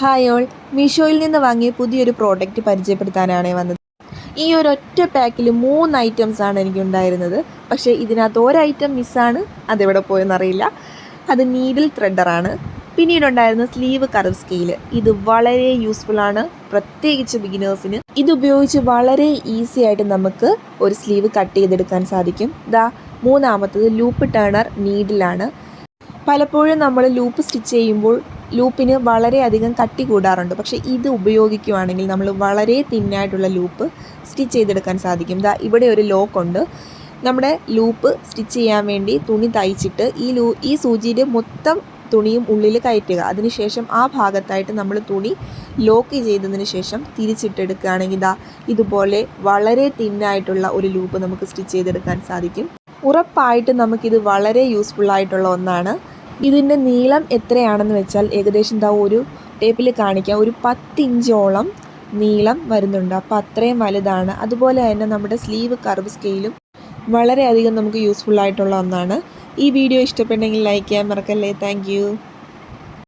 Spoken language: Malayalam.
ഹായ് ഓൾ, മീഷോയിൽ നിന്ന് വാങ്ങിയ പുതിയൊരു പ്രോഡക്റ്റ് പരിചയപ്പെടുത്താനാണ് വന്നത്. ഈ ഒരൊറ്റ പാക്കിൽ 3 ഐറ്റംസ് ആണ് എനിക്കുണ്ടായിരുന്നത്. പക്ഷേ ഇതിനകത്ത് ഒരു ഐറ്റം മിസ്സാണ്. അതെവിടെ പോയെന്നറിയില്ല. അത് നീഡിൽ ത്രെഡറാണ്. പിന്നീടുണ്ടായിരുന്ന സ്ലീവ് കർവ് സ്കെയിൽ. ഇത് വളരെ യൂസ്ഫുള്ളാണ്, പ്രത്യേകിച്ച് ബിഗിനേഴ്സിന്. ഇതുപയോഗിച്ച് വളരെ ഈസി ആയിട്ട് നമുക്ക് ഒരു സ്ലീവ് കട്ട് ചെയ്തെടുക്കാൻ സാധിക്കും. മൂന്നാമത്തത് ലൂപ്പ് ടേണർ നീഡിലാണ്. പലപ്പോഴും നമ്മൾ ലൂപ്പ് സ്റ്റിച്ച് ചെയ്യുമ്പോൾ ലൂപ്പിന് വളരെയധികം കട്ടി കൂടാറുണ്ട്. പക്ഷേ ഇത് ഉപയോഗിക്കുകയാണെങ്കിൽ നമ്മൾ വളരെ തിന്നായിട്ടുള്ള ലൂപ്പ് സ്റ്റിച്ച് ചെയ്തെടുക്കാൻ സാധിക്കും. ഇവിടെ ഒരു ലോക്കുണ്ട്. നമ്മുടെ ലൂപ്പ് സ്റ്റിച്ച് ചെയ്യാൻ വേണ്ടി തുണി തയ്ച്ചിട്ട് ഈ സൂചിയുടെ മൊത്തം തുണിയും ഉള്ളിൽ കയറ്റുക. അതിനുശേഷം ആ ഭാഗത്തായിട്ട് നമ്മൾ തുണി ലോക്ക് ചെയ്തതിന് ശേഷം തിരിച്ചിട്ടെടുക്കുകയാണെങ്കിൽ ഇതുപോലെ വളരെ തിന്നായിട്ടുള്ള ഒരു ലൂപ്പ് നമുക്ക് സ്റ്റിച്ച് ചെയ്തെടുക്കാൻ സാധിക്കും. ഉറപ്പായിട്ടും നമുക്കിത് വളരെ യൂസ്ഫുള്ളായിട്ടുള്ള ഒന്നാണ്. ഇതിൻ്റെ നീളം എത്രയാണെന്ന് വെച്ചാൽ ഏകദേശം ഒരു ടേപ്പിൽ കാണിക്കാം, ഒരു 10 ഇഞ്ചോളം നീളം വരുന്നുണ്ട്. അപ്പോൾ അത്രയും വലുതാണ്. അതുപോലെ തന്നെ നമ്മുടെ സ്ലീവ് കർവ് സ്കെയിലും വളരെയധികം നമുക്ക് യൂസ്ഫുള്ളായിട്ടുള്ള ഒന്നാണ്. ഈ വീഡിയോ ഇഷ്ടപ്പെട്ടെങ്കിൽ ലൈക്ക് ചെയ്യാൻ മറക്കല്ലേ. താങ്ക്